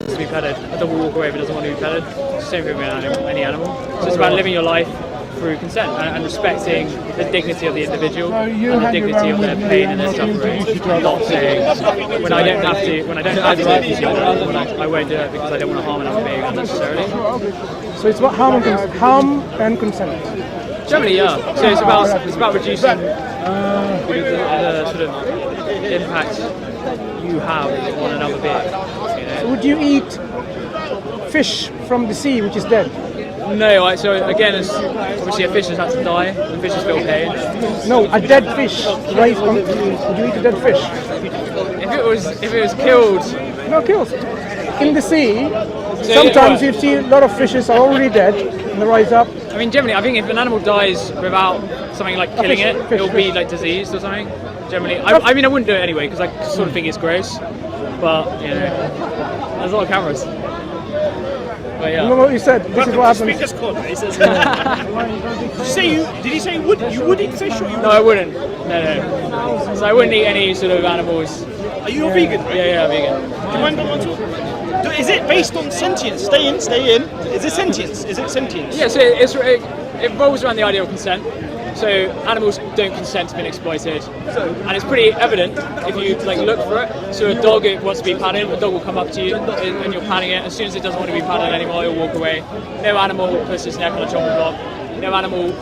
to be petted. A dog will walk away if it doesn't want to be petted. It's the same thing with any animal. So it's about living your life through consent and respecting the dignity of the individual and the dignity of their pain and their suffering. Not saying when I don't have to I won't do it because I don't want to harm another being unnecessarily. So it's about harm and consent. Generally, yeah. So it's about reducing the sort of impact you have on another being. You know? So would you eat fish from the sea which is dead? No, so again, obviously a fish has had to die, and fishes feel pain. No, a dead fish. Would you eat a dead fish? If it was killed. No, killed. In the sea, sometimes you see a lot of fishes are already dead and they rise up. I mean, generally, I think if an animal dies without something like killing it'll be like diseased or something. Generally, I mean, I wouldn't do it anyway because I sort of think it's gross. But you know, there's a lot of cameras. But yeah. You know what you said? This is what happens. Speaker's code, right? Did he say you would eat fish or you? No, I wouldn't. No. So I wouldn't eat any sort of animals. Are you a vegan? Right? Yeah, I'm vegan. Do you mind going on to? Is it based on sentience? Stay in. Is it sentience? Yeah, so it revolves around the idea of consent. So animals don't consent to being exploited, and it's pretty evident if you look for it. So a dog wants to be patted, a dog will come up to you and you're patting it. As soon as it doesn't want to be patted anymore, it'll walk away. No animal puts its neck on a chopping block. No animal.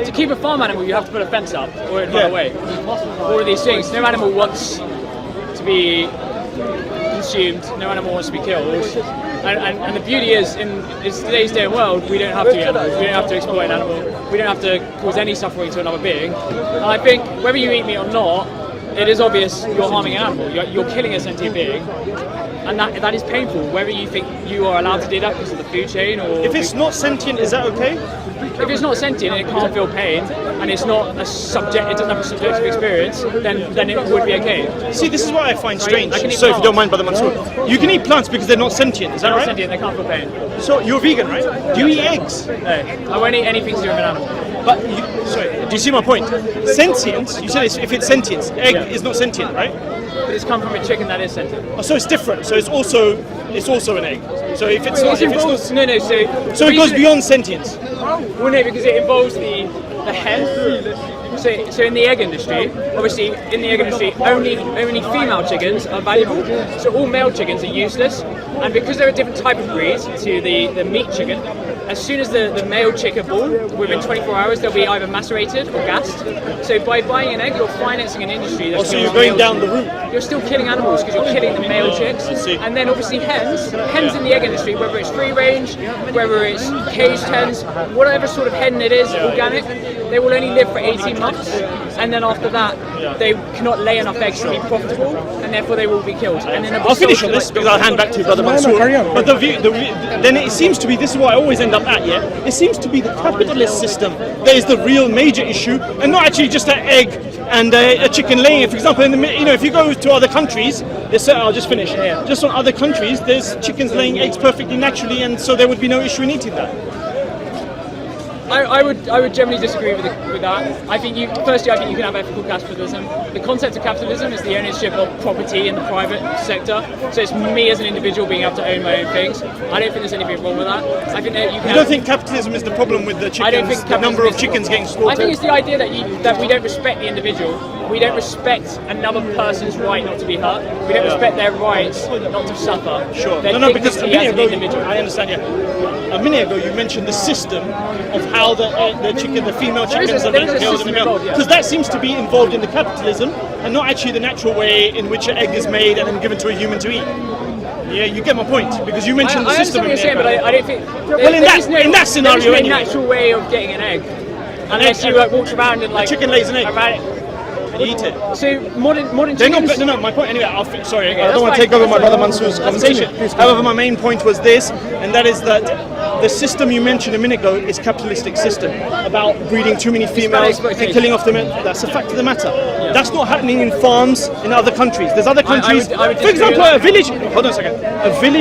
To keep a farm animal, you have to put a fence up or it'd run away. All of these things. No animal wants to be consumed. No animal wants to be killed. And the beauty is, in today's day and world, we don't have to eat animals. We don't have to exploit an animal. We don't have to cause any suffering to another being. And I think whether you eat meat or not, it is obvious you're harming an animal. You're killing a sentient being, and that is painful. Whether you think you are allowed to do that because of the food chain, or if it's not sentient, is that okay? If it's not sentient and it can't feel pain, and it's not a subject, it doesn't have a subjective experience, then it would be okay. See, this is what I find strange. So, if you don't mind, Brother Mansour, you can eat plants because they're not sentient. Is that right? They're not sentient. They can't feel pain. So you're vegan, right? Do you eat eggs? No, I won't eat anything to do with an animal. But do you see my point? Sentience. You said if it's sentience, egg is not sentient, right? But it's come from a chicken that is sentient. Oh, so it's different. So it's also an egg. So if it's not, so it goes beyond sentience. Well, no, because it involves the hen. So in the egg industry, obviously in the egg industry, only female chickens are valuable. So all male chickens are useless. And because they're a different type of breed to the meat chicken, as soon as the male chick are born, within 24 hours they'll be either macerated or gassed. So by buying an egg, you're financing an industry that's so you're going down the route. You're still killing animals because you're killing the male chicks. And then obviously hens in the egg industry, whether it's free range, whether it's caged hens, whatever sort of hen it is, organic, they will only live for 18 months. And then after that, they cannot lay enough eggs to be profitable, and therefore they will be killed. And then I'll finish on this because I'll hand back to Brother Mansour. But then it seems to be, this is what I always end up at, it seems to be the capitalist system that is the real major issue, and not actually just an egg and a chicken laying it. For example, if you go to other countries, I'll just finish. Just on other countries, there's chickens laying eggs perfectly naturally, and so there would be no issue in eating that. I would generally disagree with that. I think you can have ethical capitalism. The concept of capitalism is the ownership of property in the private sector. So it's me as an individual being able to own my own things. I don't think there's anything wrong with that. I think that you don't think capitalism is the problem with the chickens? I don't think the number of chickens getting slaughtered. I think it's the idea that we don't respect the individual. We don't respect another person's right not to be hurt. We don't respect their rights not to suffer. Sure. No, because a minute ago, I understand. A minute ago, you mentioned the system of how the female chickens are being killed in the male, because that seems to be involved in the capitalism and not actually the natural way in which an egg is made and then given to a human to eat. Yeah, you get my point, because you mentioned the system. I understand what you're saying, but I don't think. Well, in that scenario, there's no natural way of getting an egg, unless you walk around and a chicken lays an egg. Eat it. So modern chickens... No, my point anyway, sorry, I don't want to take over my brother Mansour's conversation. However, my main point was this, and that is that the system you mentioned a minute ago is capitalistic system, about breeding too many females and killing off the men. That's a fact of the matter. Yeah. That's not happening in farms in other countries. There's other countries, for example, a village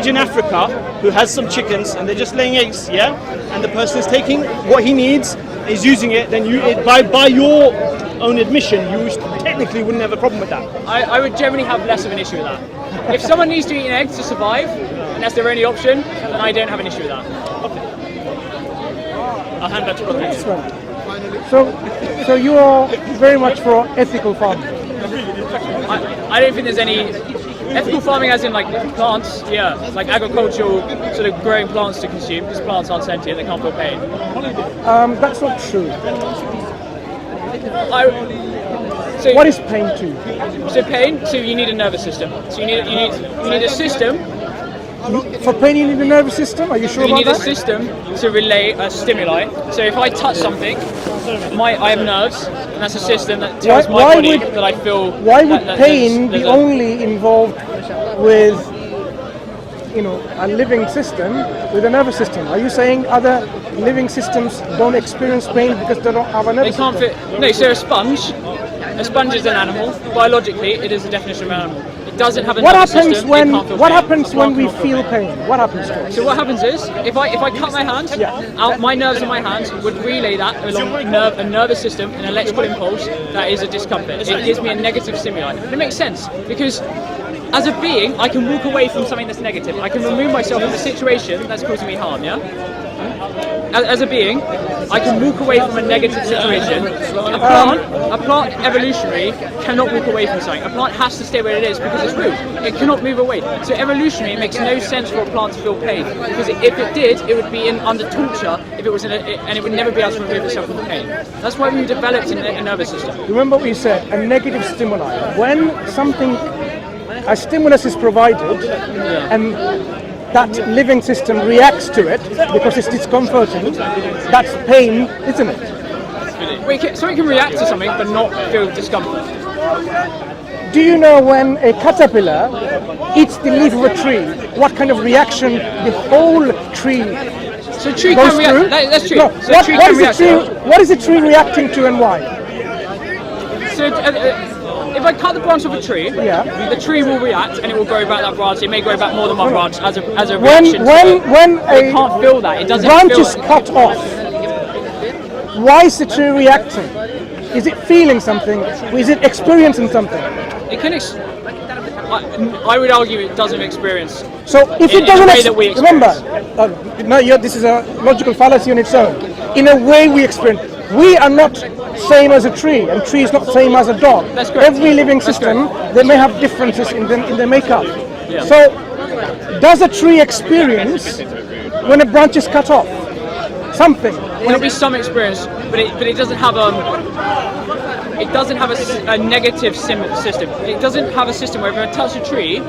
in Africa who has some chickens and they're just laying eggs, and the person is taking what he needs is using it, then by your own admission, you technically wouldn't have a problem with that. I would generally have less of an issue with that. If someone needs to eat an egg to survive, and that's their only option, then I don't have an issue with that. I'll hand back to Brother Henry. So you are very much for ethical farming. I don't think there's any ethical farming as in like plants, like agricultural sort of growing plants to consume, because plants aren't sentient, they can't feel pain. That's not true. So what is pain to you? So pain, so you need a nervous system. So you need a system. For pain you need a nervous system? Are you sure about that? You need a system to relay a stimuli. So if I touch something, I have nerves, and that's a system that tells my body that I feel. Why would pain be only involved with, a living system with a nervous system? Are you saying other living systems don't experience pain because they don't have a nervous system? They can't fit. No, so a sponge is an animal. Biologically, it is the definition of an animal. It doesn't have a nervous system. What happens when we feel pain? What happens to us? So what happens is, if I cut my hand, my nerves in my hands would relay that along a nervous system, an electrical impulse that is a discomfort. It gives me a negative stimuli. It makes sense because as a being, I can walk away from something that's negative. I can remove myself from a situation that's causing me harm. As a being, I can walk away from a negative situation. A plant evolutionary cannot walk away from something. A plant has to stay where it is because it's root. It cannot move away. So evolutionary, it makes no sense for a plant to feel pain, because if it did, it would be under torture if it was and it would never be able to remove itself from the pain. That's why we developed a nervous system. Remember what you said, a negative stimuli. When a stimulus is provided, and that living system reacts to it because it's discomforting, that's pain, isn't it? So it can react to something but not feel discomfort. Do you know when a caterpillar eats the leaf of a tree, what kind of reaction the whole tree So a tree goes can react. through? That's true. No, So what is the tree reacting to and why? So if I cut the branch of a tree, the tree will react and it will grow back that branch. It may grow back more than one branch as a reaction. When it can't feel that. It doesn't branch feel is cut off, why is the tree reacting? Is it feeling something? Is it experiencing something? It can. I would argue it doesn't experience. So if it doesn't, remember, this is a logical fallacy on its own. In a way, we experience. We are not same as a tree, and tree is not same as a dog. That's correct. Every living system, they may have differences in their makeup. Yeah. So, does a tree experience when a branch is cut off? Something. There'll be some experience, but it doesn't have a negative system. It doesn't have a system where if I touch a tree,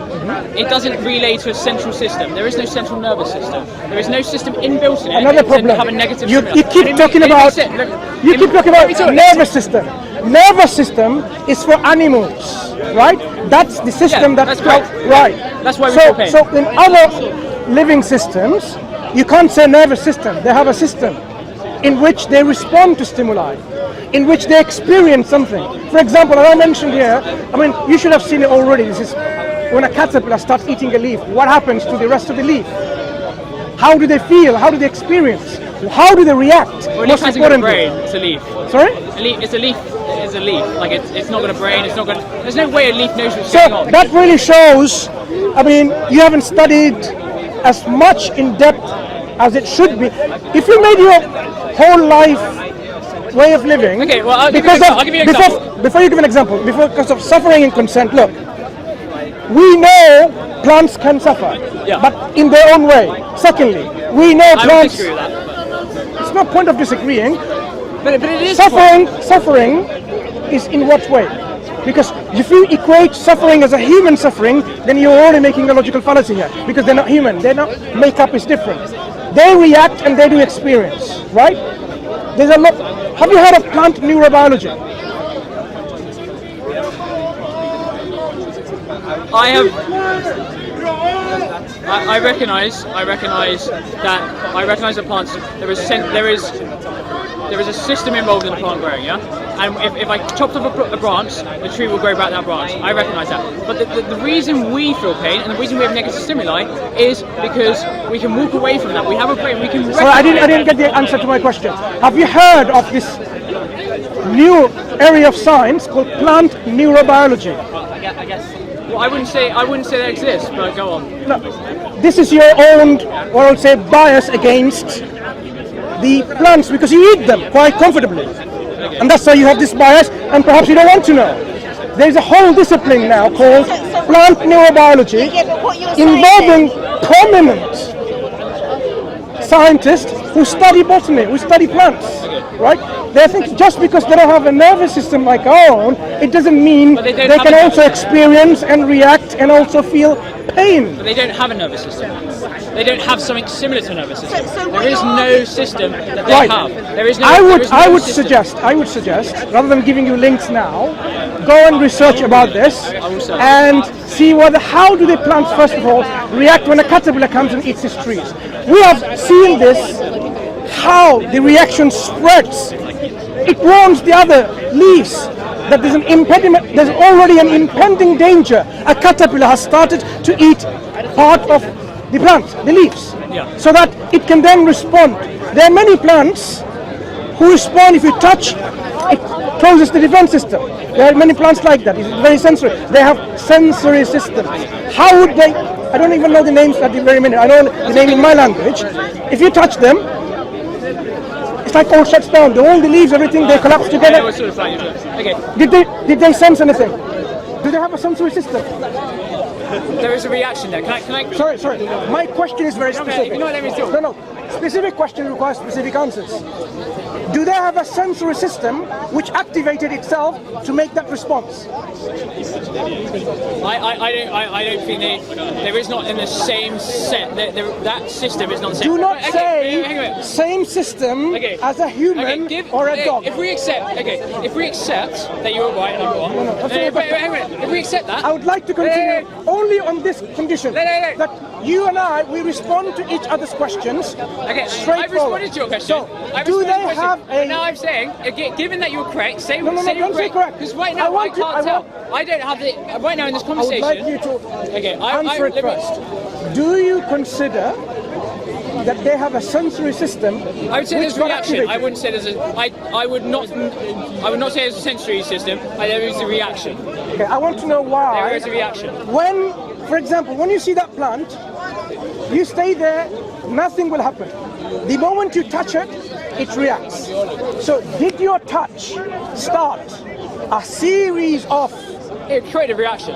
it doesn't relay to a central system. There is no central nervous system. There is no system inbuilt in it. Another problem. To have a negative You keep talking about nervous system. Nervous system is for animals, right? That's the system that's correct. Right. That's why we feel pain. So in other living systems, you can't say nervous system. They have a system in which they respond to stimuli, in which they experience something. For example, as I mentioned here, you should have seen it already. This is when a caterpillar starts eating a leaf. What happens to the rest of the leaf? How do they feel? How do they experience? How do they react? Well, a leaf hasn't got a brain. It's a leaf. Sorry? It's a leaf. It's a leaf. Like it's not got a brain. It's not got. There's no way a leaf knows what's So going on. that really shows. You haven't studied as much in depth as it should be. If you made your whole life way of living, okay, well, I'll give you an example. Before you give an example, because of suffering and consent, look, we know plants can suffer, but in their own way. Secondly, we know I plants. disagree with that. It's no point of disagreeing. But it is Suffering is in what way? Because if you equate suffering as a human suffering, then you're already making a logical fallacy here. Because they're not human. Their makeup is different. They react and they do experience, right? There's a lot. Have you heard of plant neurobiology? I have. I recognise that plants. There is a system involved in the plant growing. Yeah. and if I chopped off a branch, the tree will grow back that branch. I recognise that. But the reason we feel pain and the reason we have negative stimuli is because we can walk away from that. We have a brain. We can. Well, I didn't get the answer to my question. Have you heard of this new area of science called plant neurobiology? I guess. Well, I wouldn't say that exists, but go on. No, this is your own, or I would say, bias against the plants because you eat them quite comfortably, and that's why you have this bias, and perhaps you don't want to know. There's a whole discipline now called plant neurobiology involving prominent scientists who study botany, who study plants, right? They think just because they don't have a nervous system like our own, it doesn't mean they can also experience and react and also feel pain. But they don't have a nervous system. They don't have something similar to a nervous system. There is no system that they have. There is no. I would suggest, rather than giving you links now, go and research about this and see how do the plants first of all react when a caterpillar comes and eats these trees. We have seen this, how the reaction spreads. It warns the other leaves that there's an impediment, there's already an impending danger. A caterpillar has started to eat part of the plant, the leaves, so that it can then respond. There are many plants who respond if you touch, it closes the defense system. There are many plants like that. It's very sensory. They have sensory systems. How would they? I don't even know the names at the very minute. I know the name in my language. If you touch them, it's like all shuts down. All the leaves, everything, they collapse together. Okay. Did they sense anything? Do they have a sensory system? There is a reaction there. Can I? Sorry. My question is very specific. You know what I mean? No. Specific question requires specific answers. Do they have a sensory system which activated itself to make that response? I don't think there is not in the same set. That system is not the same. Do not say same system as a human or a dog. If we accept that you're right and I'm wrong. If we accept that, I would like to continue only on this condition that you and we respond to each other's questions. I've responded to your question. So, do they have a? Now I'm saying, given that you're correct, say don't say correct. Because right now I can't tell. I don't have the right now in this conversation. I would like you to answer it first. Do you consider that they have a sensory system? I would say there's a reaction. I wouldn't say there's a. I would not say there's a sensory system. There is a reaction. Okay, I want to know why. There is a reaction. When, for example, when you see that plant, you stay there, nothing will happen. The moment you touch it, it reacts. So, did your touch start a series of? It created a reaction.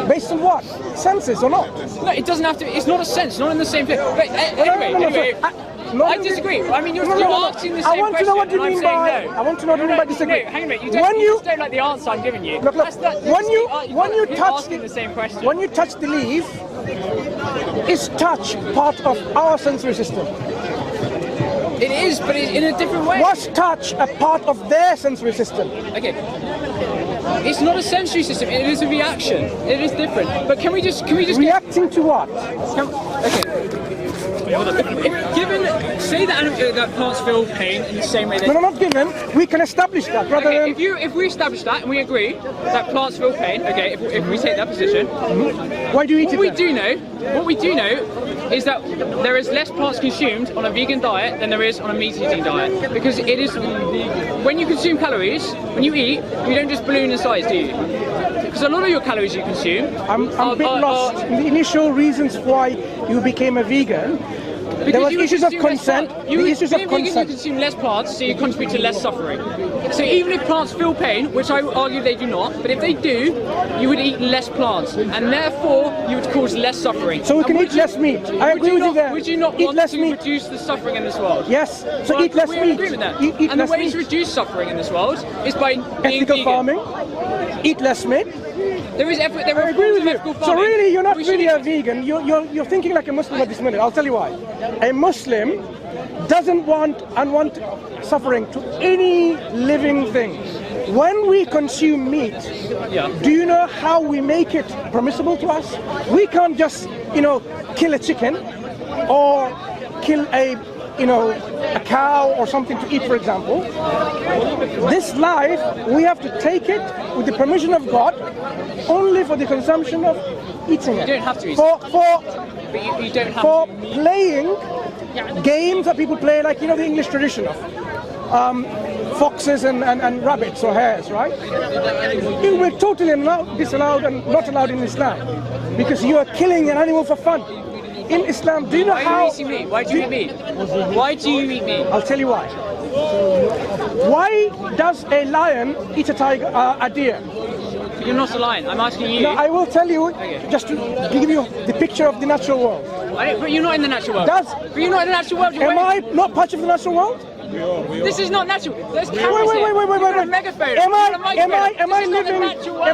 Based on what? Senses or not? No, it doesn't have to. It's not a sense. Not in the same thing. But anyway. I disagree. I mean, you're asking the same question. I want to know what you mean by. I want to know what you mean by disagree. No, hang on a minute. You just don't like the answer I'm giving you. Look, when you touch the same question. When you touch the leaf, is touch part of our sensory system? It is, but in a different way. Was touch a part of their sensory system? Okay. It's not a sensory system. It is a reaction. It is different. But can we just reacting to what? Say that plants feel pain in the same way. No, not given. We can establish that rather than. If we establish that and we agree that plants feel pain, if we take that position, why do you eat it? What we do know is that there is less plants consumed on a vegan diet than there is on a meat-eating diet, because it is when you consume calories, when you eat, you don't just balloon in size, do you? Because a lot of your calories you consume. I'm a bit lost in the initial reasons why you became a vegan. There was issues of consent. You consume less plants, so you contribute to less suffering. So even if plants feel pain, which I would argue they do not, but if they do, you would eat less plants, and therefore you would cause less suffering. So we can eat less meat. I agree with you there. Would you not want to reduce the suffering in this world? Yes. So eat less meat. We agree with that. And the way to reduce suffering in this world is by being ethical farming. Eat less meat. There is effort. There are forms of ethical farming. So really, you're not really a vegan. You're thinking like a Muslim at this minute. I'll tell you why. A Muslim doesn't want unwanted suffering to any living thing. When we consume meat, do you know how we make it permissible to us? We can't just, kill a chicken or kill a a cow or something to eat, for example. This life, we have to take it with the permission of God, only for the consumption of eating it. You don't have to eat for but you don't have for to. playing games that people play, like the English tradition of foxes and rabbits or hares, right? It will totally disallowed and not allowed in Islam, because you are killing an animal for fun. In Islam, do you know how? Why do you eat meat? Why do you eat meat? I'll tell you why. Why does a lion eat a tiger, a deer? You're not a lion. I'm asking you. No, I will tell you, just to give you the picture of the natural world. But you're not in the natural world. But you're not in the natural world. Am I not part of the natural world? This is not natural. There's cameras here. Wait. A megaphone. Am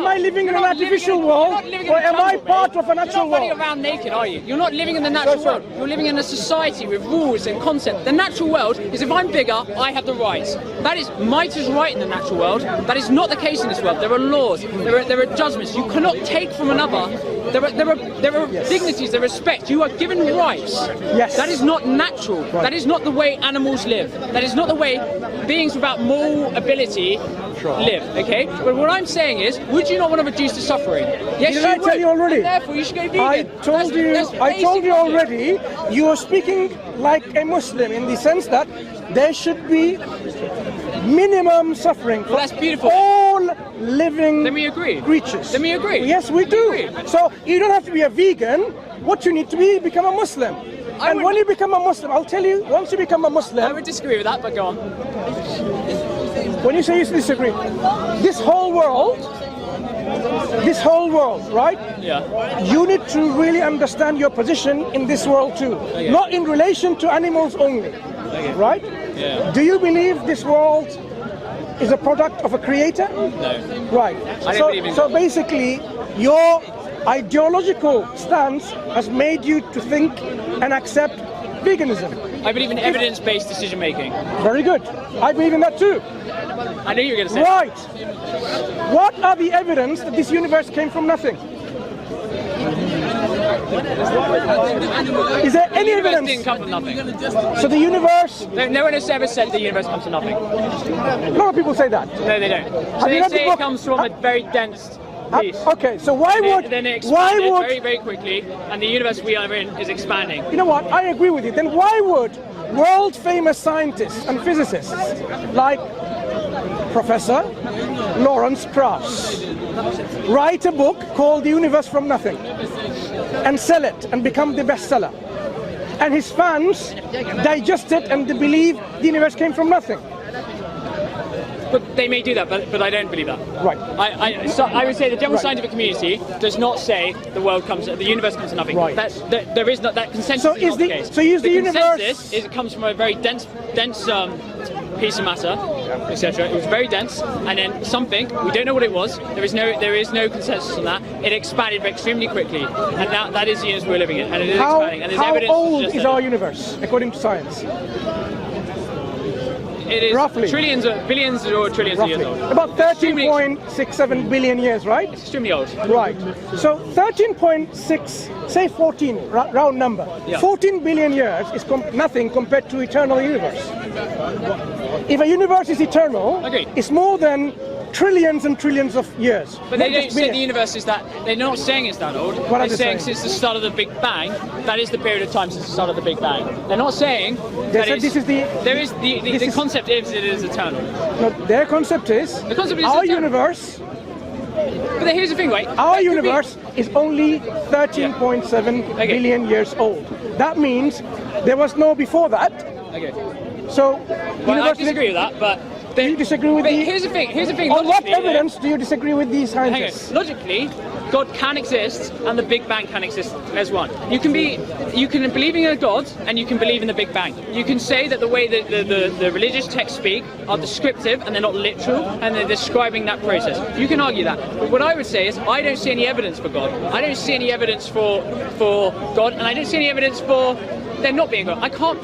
I living in an artificial world, or am I part of a natural world? You're not running around naked, are you? You're not living in the natural world. You're living in a society with rules and concepts. The natural world is, if I'm bigger, I have the rights. That is, might is right in the natural world. That is not the case in this world. There are laws. There are judgments. You cannot take from another. There are dignities. There are respect. You are given rights. Yes. That is not natural. Right. That is not the way animals live. That is not the way beings without moral ability live, okay? But what I'm saying is, would you not want to reduce the suffering? Yes, Did I tell you already? And therefore, you should go vegan. I told you already, you are speaking like a Muslim in the sense that there should be minimum suffering for that's beautiful. all living Then we agree. creatures. Then we agree. Yes, we do. So you don't have to be a vegan. What you need to be, become a Muslim. And when you become a Muslim, I'll tell you, once you become a Muslim... I would disagree with that, but go on. When you say you disagree, this whole world, right? Yeah. You need to really understand your position in this world too. Okay. Not in relation to animals only, right? Yeah. Do you believe this world is a product of a creator? No. Right. I don't believe in so God. basically, your ideological stance has made you to think and accept veganism. I believe in evidence-based decision making. Very good. I believe in that too. I knew you were going to say Right. What are the evidence that this universe came from nothing? Is there any the universe evidence? didn't come from nothing. So the universe... No one has ever said the universe comes from nothing. A lot of people say that. No, they don't. So you they read the say book? it comes from a very dense piece. Okay, so why would... Then it expanded very, very quickly, and the universe we are in is expanding. You know what? I agree with you. Then why would world-famous scientists and physicists like Professor Lawrence Krauss write a book called The Universe from Nothing and sell it and become the bestseller? And his fans digest it and they believe the universe came from nothing. But they may do that, but I don't believe that. Right. I would say the general scientific community does not say the universe comes to nothing. Right. There is not that consensus. So is not the case. So is the universe? Consensus is it comes from a very dense piece of matter, etc. It was very dense, and then something we don't know what it was. There is no consensus on that. It expanded extremely quickly, and that is the universe we're living in, and it is expanding. And there's how evidence old is our universe according to science? It is roughly billions or trillions of years old. About 13.67 billion years, right? It's extremely old. Right. So 13.6, say 14, round number. Yeah. 14 billion years is nothing compared to eternal universe. If a universe is eternal, Agreed. it's more than trillions and trillions of years. But they don't say the universe is that. They're not saying it's that old. What are they're they saying saying? since the start of the Big Bang, that is the period of time since the start of the Big Bang. They're not saying that said this is the. There is the concept is it is eternal. No, their concept is. The concept is our eternal. universe. But here's the thing, right? Our universe is only 13.7 billion years old. That means there was no before that. Okay. So, well, I disagree with that, but. Do you disagree with Here's the thing. On what evidence do you disagree with these scientists? Logically, God can exist and the Big Bang can exist as one. You can believe in a God and you can believe in the Big Bang. You can say that the way that the religious texts speak are descriptive and they're not literal and they're describing that process. You can argue that. But what I would say is I don't see any evidence for God. I don't see any evidence for God, and I don't see any evidence for there not being God. I can't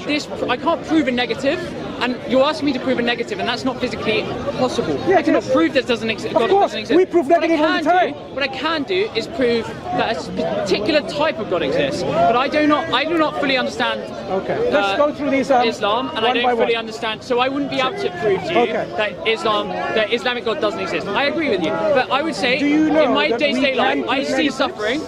prove a negative. and you're asking me to prove a negative, and that's not physically possible. Yeah, I cannot prove that doesn't exist. Of course, we prove negative all the time. What I can do is prove that a particular type of God exists, but I do not fully understand. Okay, let's go through these Islam, and I don't fully understand. So I wouldn't be able to prove to you that Islamic God doesn't exist. I agree with you, but I would say in my day-to-day life, I see suffering.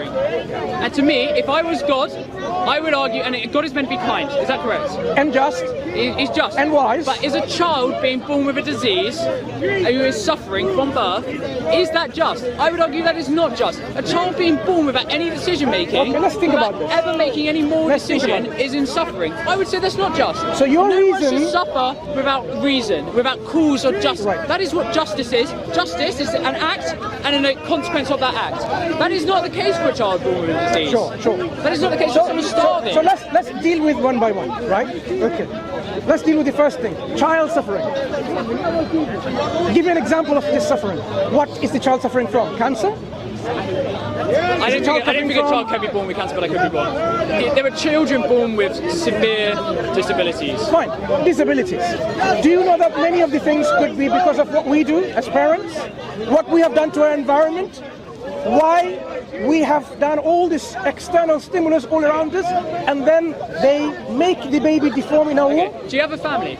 And to me, if I was God, I would argue, and God is meant to be kind. Is that correct? And just. He's just. And wise. But is a child being born with a disease who is suffering from birth, is that just? I would argue that is not just. A child being born without any decision making, okay, let's think without about this. ever making any moral decision, is in suffering. I would say that's not just. So your reason should suffer without reason, without cause or justice. Right. That is what justice is. Justice is an act and a consequence of that act. That is not the case for a child born with a disease. Sure. That is not the case for someone starving. So let's deal with one by one, right? Okay. Let's deal with the first thing, child suffering. Give me an example of this suffering. What is the child suffering from? Cancer? I don't think a child can be born with cancer, but I could be born. There are children born with severe disabilities. Fine, disabilities. Do you know that many of the things could be because of what we do as parents? What we have done to our environment? Why we have done all this external stimulus all around us, and then they make the baby deform in our womb? Do you have a family?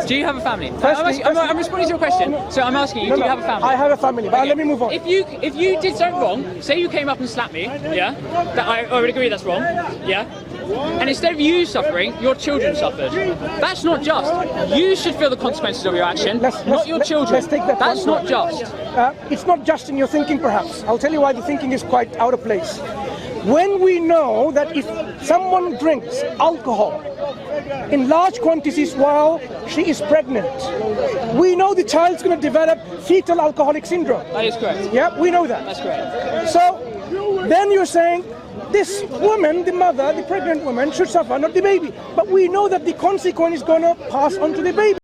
Do you have a family? I'm responding to your question, so I'm asking you, do you have a family? I have a family, but let me move on. If you did something wrong, say you came up and slapped me, yeah? That I would agree that's wrong, yeah? And instead of you suffering, your children suffered. That's not just. You should feel the consequences of your action, not your children. Let's take that. That's not just. It's not just in your thinking, perhaps. I'll tell you why the thinking is quite out of place. When we know that if someone drinks alcohol in large quantities while she is pregnant, we know the child's going to develop fetal alcoholic syndrome. That is correct. Yeah, we know that. That's correct. So then you're saying this woman, the mother, the pregnant woman, should suffer, not the baby. But we know that the consequence is going to pass on to the baby.